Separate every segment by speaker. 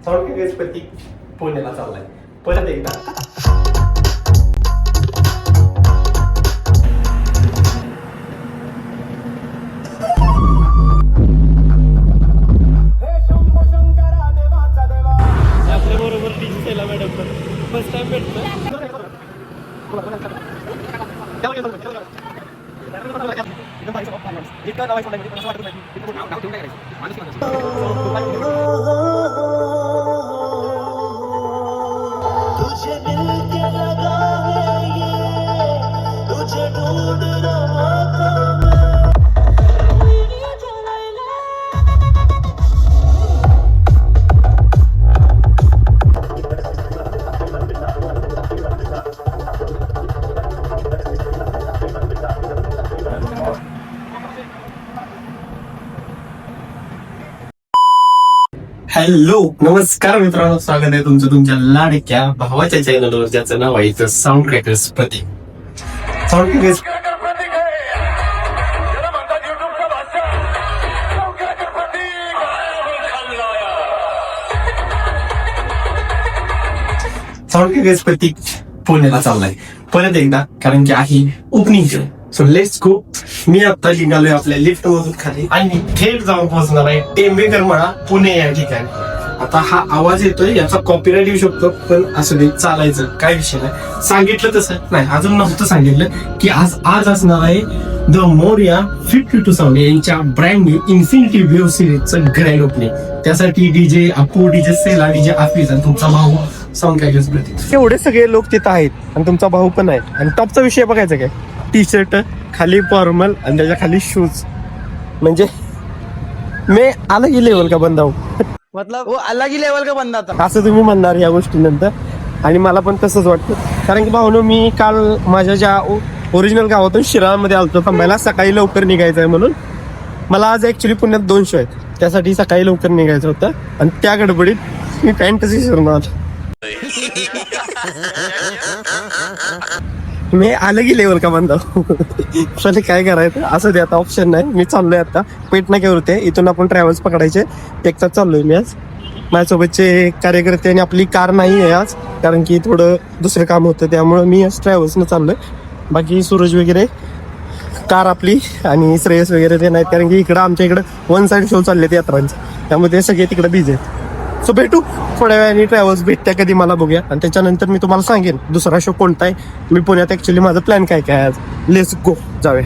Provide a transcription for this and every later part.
Speaker 1: Sound Ganpati पुण्याला चाललाय परत एकदा. आपल्या बरोबर डिजिटल मॅडम फर्स्ट टाइम भेटतो.
Speaker 2: तुझे मिलके लगा है ये, तुझे ढूंढ रहा था
Speaker 1: हॅलो नमस्कार मित्रांनो, स्वागत आहे तुमचं तुमच्या लाडक्या भावाच्या चॅनलवर, ज्याचं नाव आहे sound crackers Prateek. Sound crackers sound crackers Prateek पुण्याला चाललाय परत एकदा, कारण की आहे ओपनिंग. So let's go. मी आता निघालोय आपल्या लिफ्ट मधून खाली आणि थेट जाऊन पोहोचणार आहे टेंबेकर मळा पुणे या ठिकाणी. आता हा आवाज येतोय, याचा कॉपीराईट येऊ शकतो, पण असं नाही, चालायचं काय विषय नाही. सांगितलं तसं नाही, अजून नव्हतं सांगितलं की आज असणार आहे द मोरिया 52 साऊंड यांच्या ब्रँड न्यू इन्फिनिटी वेव्ह सिरीजचं ग्रँड ओपनिंग. त्यासाठी DJ Apu, DJ Sela, DJ Afiz आणि तुमचा भाऊ साऊंड क्रॅकर्स प्रतीक, एवढे सगळे लोक तिथं आहेत आणि तुमचा भाऊ पण आहे. आणि टॉपचा विषय बघायचा काय, टी शर्ट खाली फॉर्मल आणि त्याच्या खाली शूज, म्हणजे मी अलग ही लेवल का बंदा हूं.
Speaker 3: मतलब वो अलग ही लेवल का बंदा था.
Speaker 1: असं तुम्ही म्हणणार या गोष्टीनंतर, आणि मला पण तसंच वाटतं. कारण की भाऊनो, मी काल माझ्या ज्या ओरिजिनल गावातून शिराळमध्ये आलतो थांबायला, सकाळी लवकर निघायचं आहे म्हणून. मला आज ऍक्च्युली पुण्यात 2 शो आहेत, त्यासाठी सकाळी लवकर निघायचं होतं आणि त्या गडबडीत मी पॅन्टच विसरून आलो. मी अलग ही लेवल का बंदा हूं. काय करायचं असं ते, आता ऑप्शन नाही. मी चाललोय आता पेटनाक्यावरती, इथून आपण ट्रॅव्हल्स पकडायचे. एक तास चाललोय मी आज. माझ्यासोबतचे कार्यकर्ते आणि आपली कार नाही आहे आज, कारण की थोडं दुसरं काम होतं, त्यामुळं मी आज ट्रॅव्हल्सनं चाललोय. बाकी सूरज वगैरे, कार आपली आणि श्रेयस वगैरे ते नाहीत, कारण की इकडं आमच्या इकडं वन साईड शो चालले यात्रांचे, त्यामुळे ते सगळे तिकडे बिझी आहेत. सो भेटू थोड्या वेळाने, ट्रॅव्हल्स भेटत्या कधी मला बघूया, आणि त्याच्यानंतर मी तुम्हाला सांगेन दुसरा शो कोणता आहे. मी पुण्यात ऍक्च्युली माझा प्लॅन काय काय आज. लेट्स गो, जाऊया.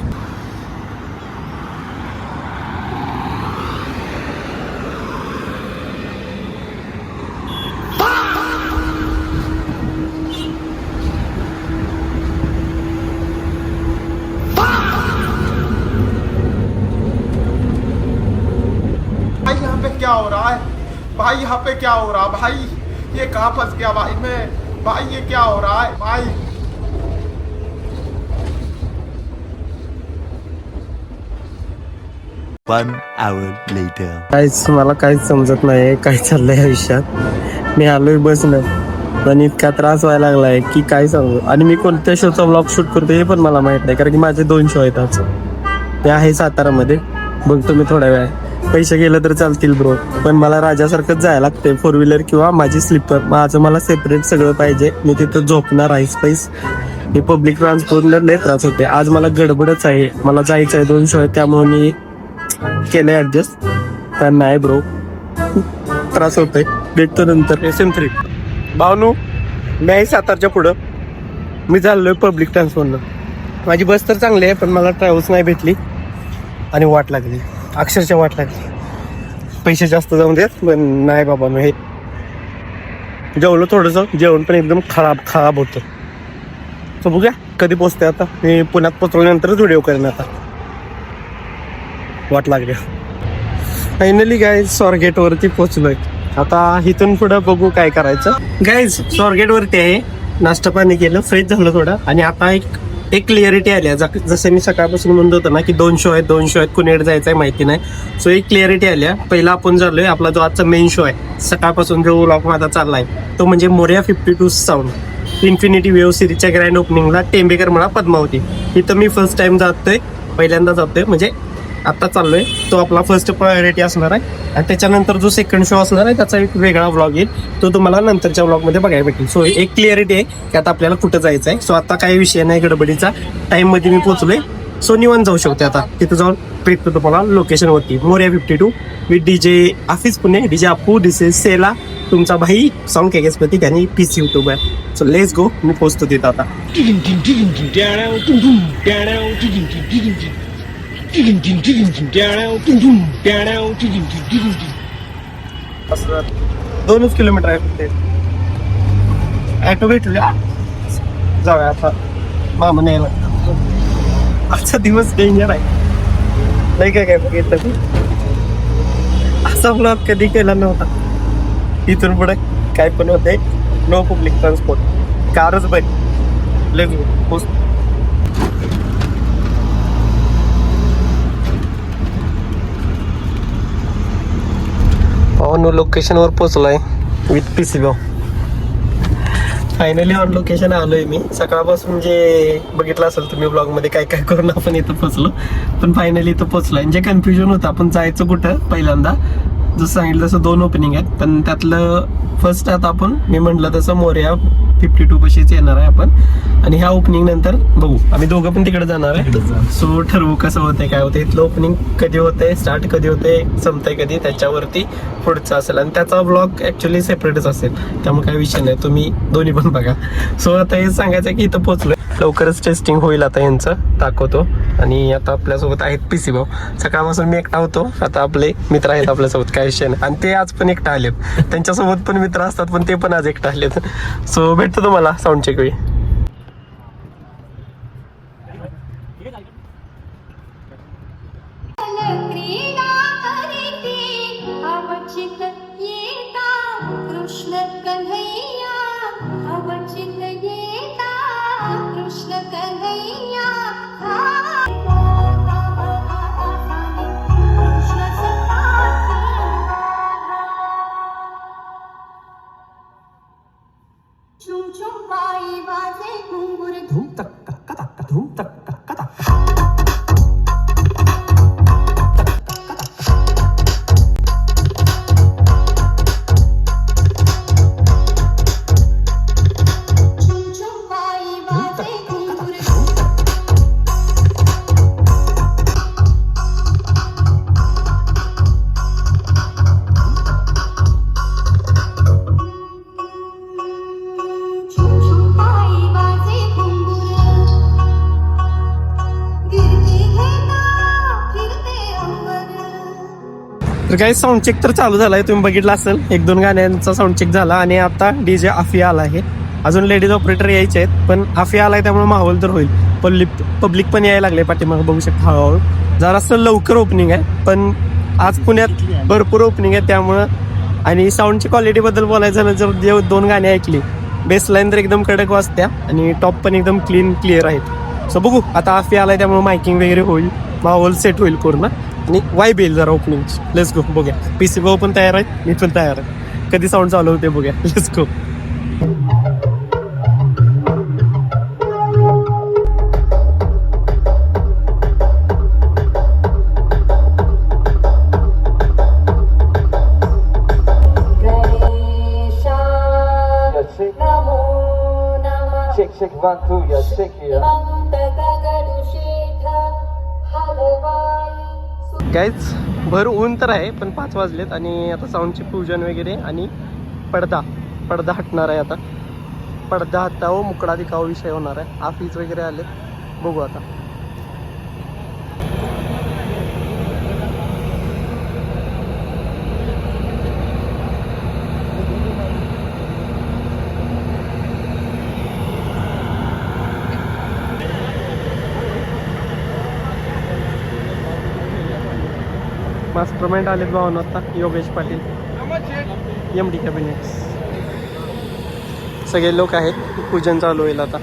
Speaker 4: भाई यहाँ पे क्या हो रहा है भाई, यहाँ पे क्या हो रहा भाई, ये कहाँ फंस गया भाई मैं, भाई ये क्या हो रहा है भाई.
Speaker 2: One hour later.
Speaker 1: काहीच मला काहीच समजत नाही काय चाललंय आयुष्यात. मी आलोय बसनं पण इतका त्रास व्हायला लागलाय की काय सांगू. आणि मी कोणत्या शोचा व्लॉग शूट करतो हे पण मला माहित नाही, कारण की माझे 2 शो आहेत आज. ते आहे सातारामध्ये, बघतो मी थोड्या वेळ. पैसे गेलं तर चालतील ब्रो, पण मला राजासारखंच जायला लागते, 4 व्हीलर किंवा माझी स्लीपर. माझं मला सेपरेट सगळं पाहिजे. मी तिथं झोपणार आहे स्पेस. मी पब्लिक ट्रान्सपोर्टला लय त्रास होते. आज मला गडबडच आहे, मला जायचं आहे, 2 शो आहे, त्यामुळे मी केलंय ऍडजस्ट. पण नाही ब्रो, त्रास होतोय. भेटतो नंतर. SM3 भावनू, मी आहे सातारच्या पुढं. मी चाललोय पब्लिक ट्रान्सपोर्टनं. माझी बस तर चांगली आहे, पण मला ट्रॅव्हल्स नाही भेटली आणि वाट लागली, अक्षरशः वाट लागली. पैसे जास्त जाऊन देत, पण नाही बाबा. मी हे जेवलो थोडंसं, जेवण पण एकदम खराब होतं. तर बघूया कधी पोचते. आता मी पुण्यात पोचल्यानंतरच व्हिडिओ करेन. आता वाट लागली. फायनली गाईज स्वारगेट वरती पोहोचलोय. आता इथून पुढं बघू काय करायचं. गाईज स्वारगेट वरती आहे, नाश्ता पाणी केलं, फ्रेश झालं थोडं, आणि आता एक क्लिअरिटी आली आहे. जसं मी सकाळपासून म्हणत होतो ना की 2 शो आहेत, कुणीकडे जायचं आहे माहिती नाही. सो एक क्लिअरिटी आली आहे. पहिला आपण झालोय आपला जो आजचा मेन शो आहे, सकाळपासून जो व्लॉग माझा चाललाय, तो म्हणजे मोरिया 52 साऊंड इन्फिनिटी वेव्ह सिरीजच्या ग्रँड ओपनिंगला टेंबेकर मळा पद्मावती. इथं मी फर्स्ट टाइम जातोय, पहिल्यांदा जातोय, म्हणजे आता चाललोय तो आपला फर्स्ट प्रायोरिटी असणार आहे आणि त्याच्यानंतर जो सेकंड शो असणार आहे त्याचा एक वेगळा व्लॉग येईल तो तुम्हाला नंतरच्या व्लॉगमध्ये बघायला भेटेल. सो एक क्लिअरिटी आहे की आता आपल्याला कुठं जायचं आहे. सो आता काही विषय नाही गडबडीचा, टाइम मध्ये मी पोहोचलोय. सो निवांत जाऊ शकते आता तिथं जाऊन भेटतो तुम्हाला लोकेशनवरती. Morya 52 with DJ Afis Pune, DJ Appu, this is Sela, तुमचा भाई सॉन्ग केकेस प्रतीक आणि पीसी युट्यूब आहे. सो लेट्स गो, मी पोहोचतो तिथं आता. असं 2 किलोमीटर आहे फक्त. ॲटो भेटूया, जाऊया आता. मामा न्यायला. आजचा दिवस डेंजर आहे नाही काय बघितलं मी असा ब्लॉग कधी केला नव्हता. इथून पुढे काय पण होते, नो पब्लिक ट्रान्सपोर्ट, कारच बरी. Let's go. ऑन लोकेशनवर पोचलोय विथ पीसी भाऊ. फायनली ऑन लोकेशन आलोय मी. सकाळपासून जे बघितलं असेल तुम्ही ब्लॉग मध्ये काय काय करून आपण इथं पोचलो, पण फायनली इथं पोचलोय. जे कन्फ्युजन होतं आपण जायचं कुठं पहिल्यांदा, जसं सांगितलं तसं 2 ओपनिंग आहेत, पण त्यातलं फर्स्ट आता आपण मी म्हटलं तसं मोर्या 52 पाशीच येणार आहे आपण. आणि ह्या ओपनिंग नंतर बघू, आम्ही दोघं पण तिकडे जाणार आहे. सो ठरवू कसं होतंय काय होतंय. इथलं ओपनिंग कधी होतंय, स्टार्ट कधी होतंय, संपतंय कधी, त्याच्यावरती पुढचं असेल. आणि त्याचा ब्लॉग ऍक्च्युली सेपरेटच असेल, त्यामुळे काही विषय नाही, तुम्ही दोन्ही पण बघा. सो आता हे सांगायचं की इथं पोहोचलोय, लवकरच टेस्टिंग होईल आता यांचं, दाखवतो. आणि आता आपल्यासोबत आहेत पीसी भाऊ. सकाळपासून मी एकटा होतो, आता आपले मित्र आहेत आपल्यासोबत, काही विषय नाही. आणि ते आज पण एकटा आलेत, त्यांच्यासोबत पण मित्र असतात पण ते पण आज एकटा आलेत. सो भेटतो तुम्हाला साऊंड चेक वेळी.
Speaker 5: क्रीडा करीती अवचित येता कृष्ण कन्हैया, अवचित येता कृष्ण कन्हैया. कृष्ण सताती चुम चुम पायी वाजे घुंगुर, धूम तक तक तक धूम तक तक तक.
Speaker 1: तर काही साऊंड चेक तर चालू झालाय, तुम्ही बघितलं असेल. 1-2 गाण्यांचा साऊंड चेक झाला आणि आता डीजे आफिया आला आहे. अजून लेडीज ऑपरेटर यायचे आहेत, पण आफिया आलाय त्यामुळे माहोल तर होईल. पब्लिक पण यायला लागले पाठीमागे, बघू शकता हळूहळू. जरासं लवकर ओपनिंग आहे, पण आज पुण्यात भरपूर ओपनिंग आहे त्यामुळं. आणि साऊंडची क्वालिटी बद्दल बोलायचं झालं, जर जे 2 गाणी ऐकली, बेस लाईन तर एकदम कडक वाजत्या आणि टॉप पण एकदम क्लिअर आहेत. सो बघू, आता आफिया आलाय त्यामुळे मायकिंग वगैरे होईल, माहोल सेट होईल पूर्ण आणि वाईब येईल जरा ओपनिंगची. लेट्स गो, बघूया. पीसी भाऊ पण तयार आहेत, मी पण तयार आहे. कधी साऊंड चालू होते बघूया. Let's go. गाईज भर ऊन तर आहे, पण 5 वाजलेत आणि आता साऊंडचे पूजन वगैरे आणि पडदा हटणार आहे. आता पडदा हटावं, मुकडा दिखावं विषय होणार आहे. आफीस वगैरे आलेत, बघू आता. मास्टरमाइंड आलेत भावना आता, योगेश पाटील, MD कॅबिनेट, सगळे लोक आहेत. पूजन चालू होईल आता.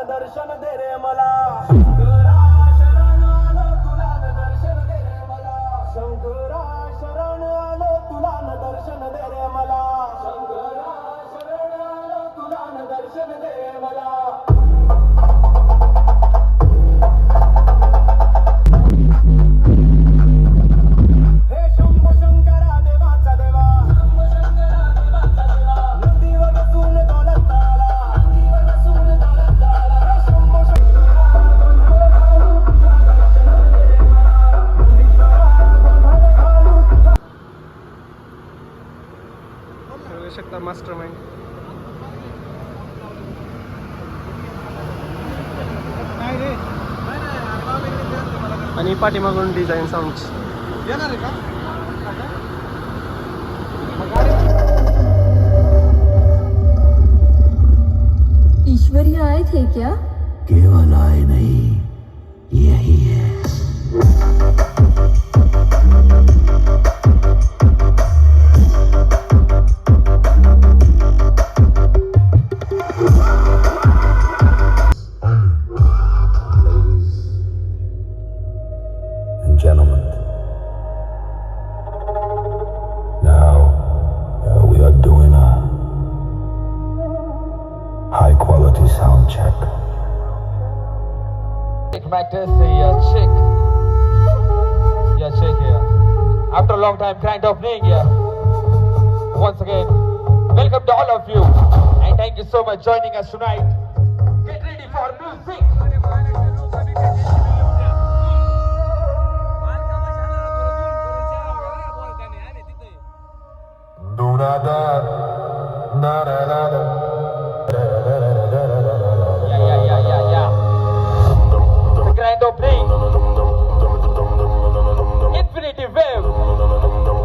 Speaker 2: दर्शन दे रे मला शंकरा शरण आलो तुला न दर्शन दे रे मला शंकरा शरण आलो तुला न दर्शन दे रे मला शंकरा शरण आलो तुला न दर्शन दे रे मला हे शंभो शंकरा देवाचा देवा शंभो शंकरा देवाचा देवा नंदीवर बसून दौलत आला नंदीवर बसून दौलत आला हे शंभो शंकरा
Speaker 1: बघू शकता मास्टर माइंड आणि पाठीमागून डिझाईन साऊंड
Speaker 3: येणार आहे का
Speaker 5: ईश्वरी आए थे क्या?
Speaker 2: केवल आए नहीं यही है Gentlemen, now we are doing a high quality sound check.
Speaker 6: Matters chick. Yeah, chick here. After a long time, kind of playing here. Once again, welcome to all of you, and thank you so much joining us tonight. Get ready for music. Yeah. The grand opening. Infinity Wave.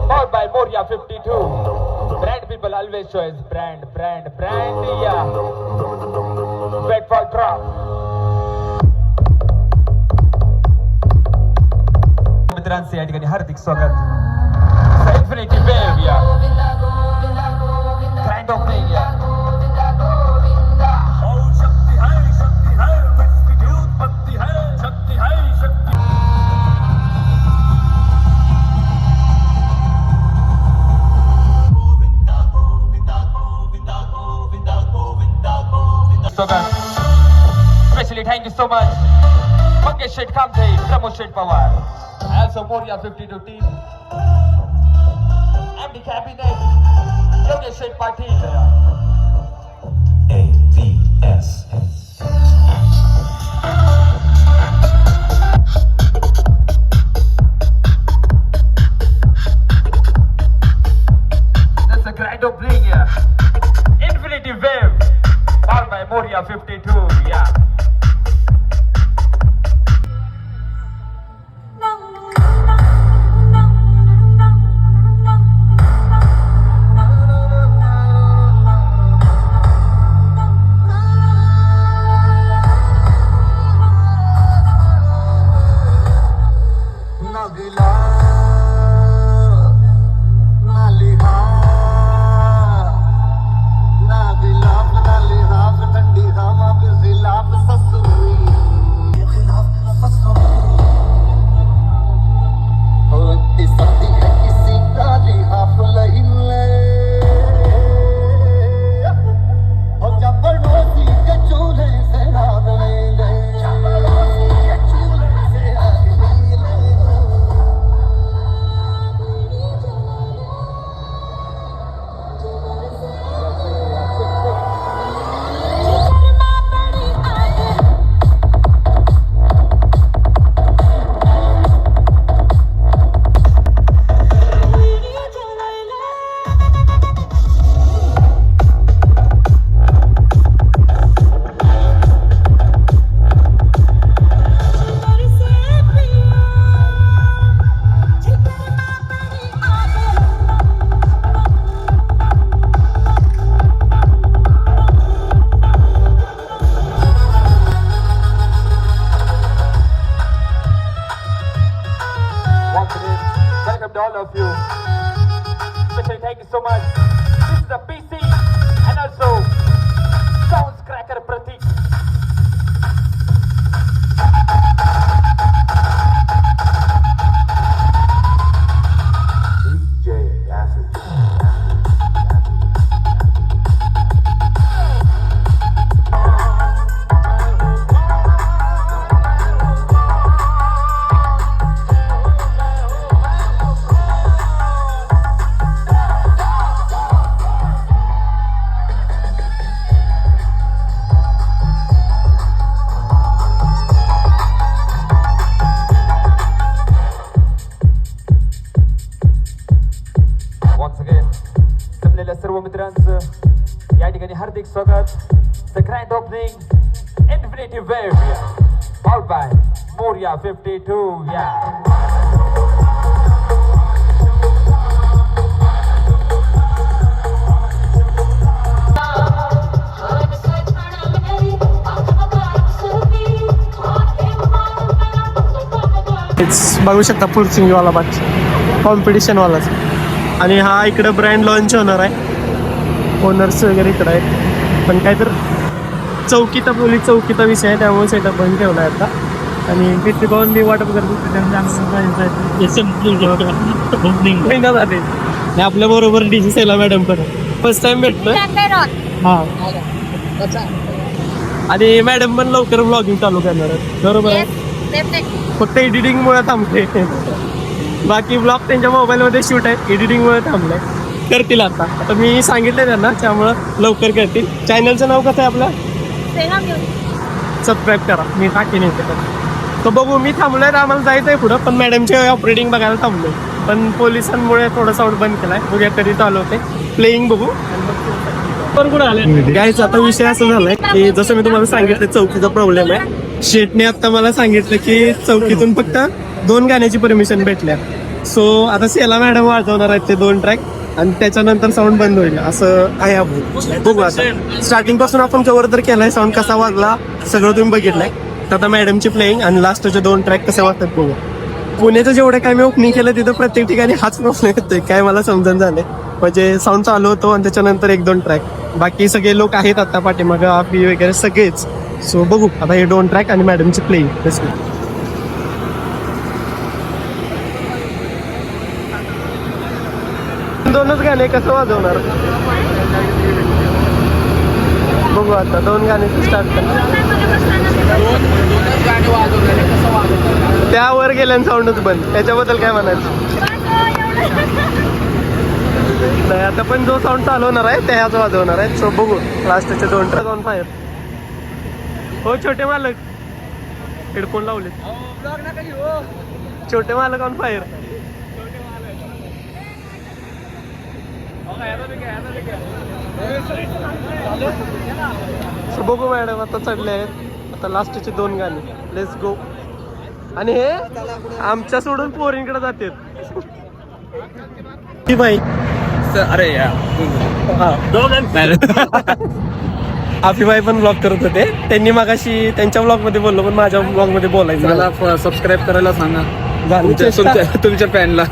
Speaker 6: Powered by Moria 52. Brand people always choose brand. Yeah. Wait for drop. मित्रांचे या ठिकाणी हार्दिक स्वागत. Infinity Wave, yeah. Grand opening, yeah. Especially thank you so much Mangesh Shet Kamte, Pramod Shet Pawar, also Moria 52 team, MD Cabinet, Yogesh Shet Patil,
Speaker 2: AVS.
Speaker 6: that's a grand opening, yeah. Infinity Wave, powered by Moria 52, yeah. To all of you. Especially thank you so much. This is a PC and also Sounds Cracker Pratik. आणि हार्दिक स्वागत. The grand opening, Infinity Wave, powered by Moria 52,
Speaker 1: बघू शकता पुरसिंगवाला बाच कॉम्पिटिशनवालाच. आणि हा इकडं brand launch होणार आहे. ओनर्स वगैरे इकडं आहेत. पण काय तर चौकीचा विषय आहे, त्यामुळे सेटअप बंद ठेवला आहे आता. आणि तिथे पाहून मी वाटप करतो आपल्या बरोबर डीजी सेला मॅडम पण फर्स्ट टाइम भेटतोय. हा आणि मॅडम पण लवकर ब्लॉगिंग चालू करणार आहेत, बरोबर आहे. फक्त एडिटिंग मुळे थांबते. बाकी ब्लॉग त्यांच्या मोबाईलमध्ये शूट आहे, एडिटिंग मुळे थांबलंय. करतील आता मी सांगितलंय त्यांना, त्यामुळं लवकर करतील. चॅनलचं नाव कसं आहे आपलं? सबस्क्राईब करा, मी टाकीन येते. तर बघू, मी थांबलोय, आम्हाला जायचं आहे पुढं, पण मॅडमचे ऑपरेटिंग बघायला थांबलोय. पण पोलिसांमुळे थोडा साऊंड बंद केलाय. बघूया कधी चालू होते प्लेईंग, बघू. पण कुठं आले गायचं. आता विषय असं झालाय की जसं मी तुम्हाला सांगितलं, चौकीचा प्रॉब्लेम आहे. शेटने आता मला सांगितलं की चौकीतून फक्त 2 गाण्याची परमिशन भेटल्या. सो आता सेला मॅडम वाजवणार आहेत ते 2 ट्रॅक आणि त्याच्यानंतर साऊंड बंद होईल असं आहे. आपण बघू आता. स्टार्टिंग पासून आपण कव्हर तर केलाय, साऊंड कसा वाजला सगळं तुम्ही बघितलंय. तर आता मॅडमची प्लेईंग आणि लास्टचे 2 ट्रॅक कसे वाजतात बघू. पुण्याचं जेवढं काय मी ओपनिंग केलं तिथं प्रत्येक ठिकाणी हाच प्रॉब्लेम येतोय, काय मला समजून झालंय. म्हणजे साऊंड चालू होतो आणि त्याच्यानंतर 1-2 ट्रॅक. बाकी सगळे लोक आहेत आता पाठीमागं, आपी वगैरे सगळेच. सो बघू आता हे 2 ट्रॅक आणि मॅडमची प्लेईंग. 2च गाणे कसं वाजवणार बघू आता. 2 गाणे स्टार्ट करणार, त्यावर गेल्यानं साऊंडच बंद. त्याच्याबद्दल काय म्हणायचं नाही. आता पण जो साऊंड चालवणार आहे त्याच वाजवणार आहे. सो बघू लास्टचे 2 ट्रॅक ऑन फायर. हो छोटे मालक, हेडफोन लावले. छोटे मालक ऑन फायर. सो बघू मॅडम आता चढले आहेत. आता लास्टचे 2 गाणी. Let's go. आणि हे आमच्या सोडून पोरींकडे जातात. बाई
Speaker 3: अरे
Speaker 1: आफीबाई पण ब्लॉग करत होते. त्यांनी मागाशी त्यांच्या ब्लॉग मध्ये बोललो, पण माझ्या ब्लॉग मध्ये बोलायचं.
Speaker 3: मला सबस्क्राईब करायला सांगा तुमच्या फॅनला.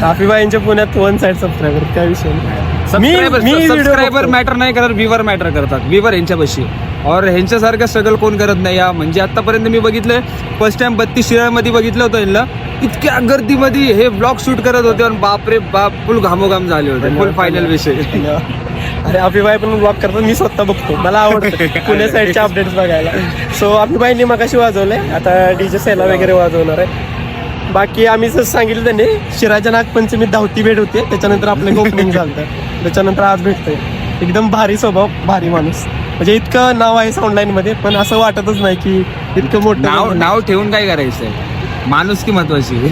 Speaker 1: आफीबाईंच्या पुण्यात 1 साइड सबस्क्रायबर, काय विषय नाही.
Speaker 3: सबस्क्रायबर मॅटर नाही करत, व्ह्यूवर मॅटर करतात. व्ह्यूवर ह्यांच्यापाशी और ह्यांच्यासारखं स्ट्रगल कोण करत नाही. या म्हणजे आतापर्यंत मी बघितलंय, फर्स्ट टाइम 32 शिराळमध्ये बघितलं होतं यांना. इतक्या गर्दीमध्ये हे ब्लॉग शूट करत होते आणि बापरे बाप, फुल घामोघाम झाले होते. फुल फायनल विषय.
Speaker 1: अरे आफीबाई पण ब्लॉग करतात, मी स्वतः बघतो, मला आवडतं पुणे साईडचे अपडेट्स बघायला. सो आफीबाईंनी मगाशी वाजवलंय, आता डीजे सेला वगैरे वाजवणार आहे. बाकी आम्ही जसं सांगितलं त्यांनी, शिराच्या नागपंचमीत धावती भेट होते, त्याच्यानंतर आपलं ओपनिंग झालं, त्याच्यानंतर आज भेटतोय. एकदम भारी स्वभाव, भारी माणूस. म्हणजे इतकं नाव आहे ऑनलाईन मध्ये, पण असं वाटतच नाही की इतकं मोठं
Speaker 3: नाव ठेवून काय करायचंय, माणूस की महत्वाची.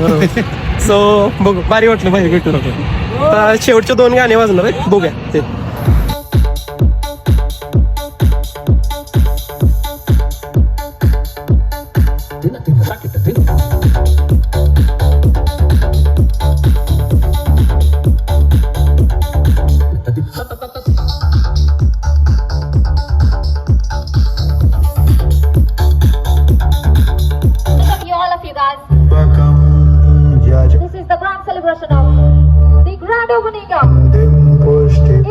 Speaker 1: सो बघू, भारी वाटलं भाई भेटून. आता शेवटचे 2 गाणे वाजणार आहेत, बघूया ते.
Speaker 5: This is the grand celebration of the grand opening of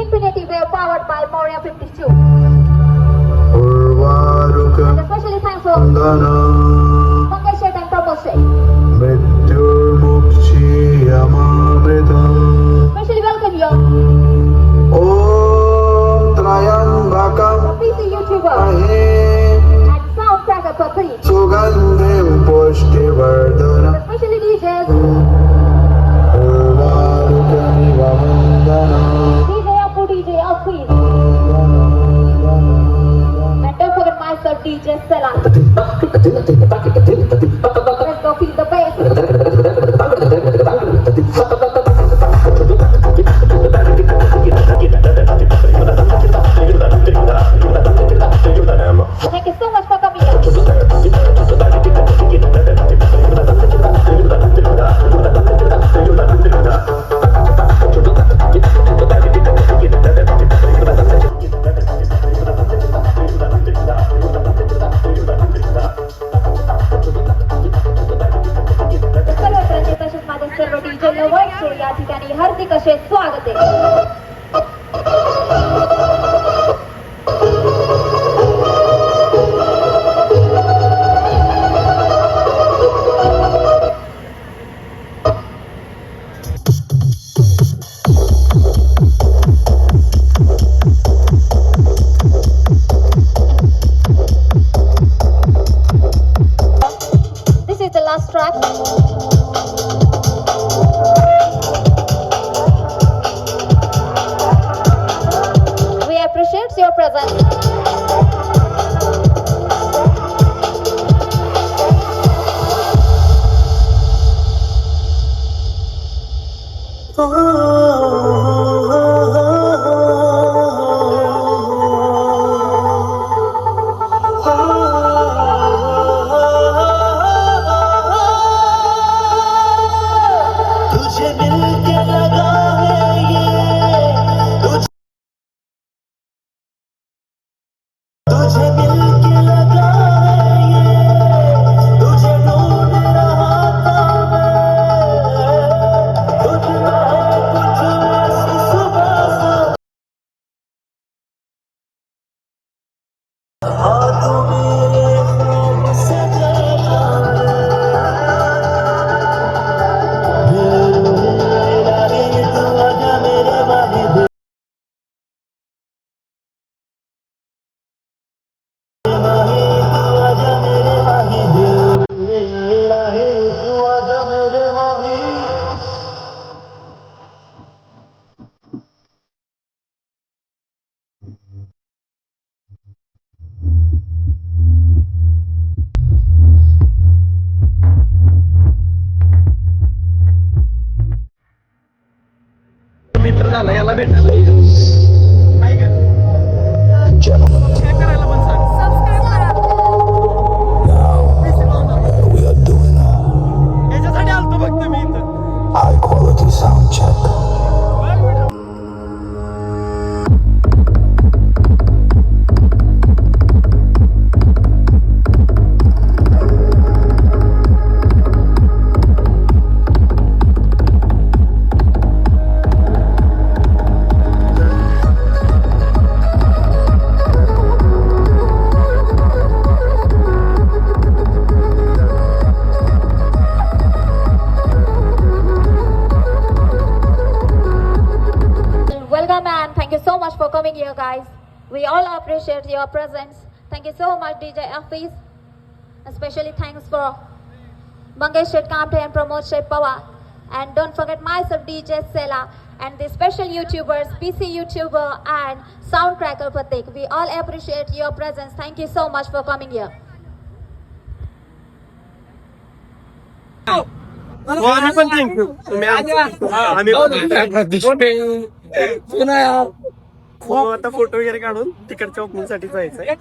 Speaker 5: Infinity Wave powered by Moria 52. And especially thanks for Pankaj Shet and Pramod Shet. Especially welcome you, the PC YouTuber and sound tracker for 3. Especially DJs, DJ Apu, DJ Akhil, and don't forget myself, DJ Sela. Let's go feel the bass. last track. We appreciate your presence.
Speaker 2: तुझे मिलके लगा है ये तुझे मिलके लगा है ये तुझे ढूंढ रहा था मैं तुझ में है कुछ ऐसी सुबह हाँ तू मेरे ख्वाब से जगा
Speaker 1: मित्र झाला याला भेटायला याच्यासाठी आलतो फक्त मी इथं.
Speaker 2: High quality sound check.
Speaker 5: Welcome and thank you so much for coming here, guys. We all appreciate your presence. Thank you so much, DJ Afis. Especially thanks for Mangesh Shet Kamte and Pramod Shet Pawar. And don't forget myself, DJ Sela, and the special YouTubers, PC YouTuber and Soundcracker Patik. We all appreciate your presence. Thank you so much for coming here.
Speaker 1: आम्ही पण thank you तुम्ही आम्ही आता photo वगैरे काढून तिकडच्या opening साठी जायचंय.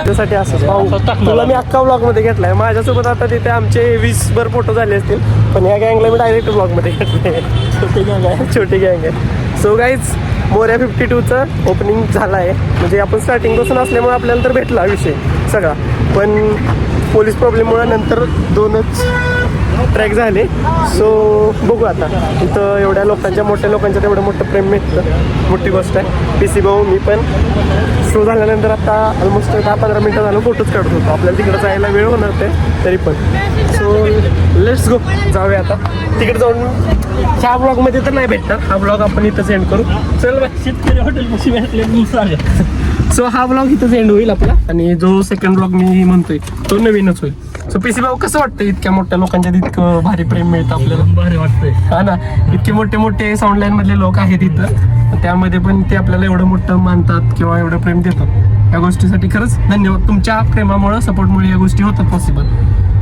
Speaker 1: त्यासाठी असं भाऊ तुला मी अख्खा ब्लॉग मध्ये घेतलाय. माझ्यासोबत आता तिथे आमचे 20 भर फोटो झाले असतील, पण या गँगला मी डायरेक्ट ब्लॉग मध्ये घेतले. छोटी गँग आहे. सो गाईज मोऱ्या 52चं ओपनिंग झालं आहे. म्हणजे आपण स्टार्टिंग पासून असल्यामुळे आपल्याला तर भेटला विषय सगळा, पण पोलीस प्रॉब्लेममुळे नंतर 2च ट्रॅक झाले. सो बघू आता इथं एवढ्या लोकांच्या मोठ्या लोकांच्या एवढं मोठं प्रेम भेटतं, मोठी गोष्ट आहे. PC भाऊ मी पण शो झाल्यानंतर आता ऑलमोस्ट 10-15 मिनटं झालं फोटोच काढत होतो. आपल्याला तिकडं जायला वेळ होणार ते तरी पण. सो लेट्स गो, जाऊया आता तिकडे जाऊन. ह्या ब्लॉगमध्ये तर नाही भेटणार, हा ब्लॉग आपण इथं सेंड करू. चल बाय, शेतकरी हॉटेलपाशी भेटले सांगा. सो हा ब्लॉग इथंच एंड होईल आपला, आणि जो सेकंड ब्लॉग मी म्हणतोय तो नवीनच होईल. सो PC भाऊ कसं वाटतं इतक्या मोठ्या लोकांच्या इतकं भारी प्रेम मिळतं आपल्याला? भारी वाटतंय हा ना. इतके मोठे मोठे साऊंड लाईन मधले लोक आहेत इथं, त्यामध्ये पण ते आपल्याला एवढं मोठं मानतात किंवा एवढं प्रेम देतात. या गोष्टीसाठी खरंच धन्यवाद. तुमच्या प्रेमामुळे सपोर्टमुळे या गोष्टी होतात पॉसिबल.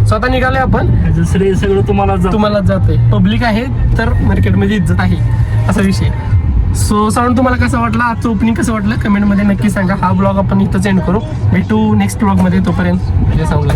Speaker 1: स्वतः निघाले आपण,
Speaker 7: श्रेय सगळं
Speaker 1: तुम्हाला जाते. पब्लिक आहे तर मार्केटमध्ये इज्जत आहे, असा विषय. सो साऊंड तुम्हाला कसं वाटलं, आजचं ओपनिंग कसं वाटलं कमेंटमध्ये नक्की सांगा. हा ब्लॉग आपण इथंच एंड करू. भेटू नेक्स्ट ब्लॉगमध्ये. तोपर्यंत साऊंडला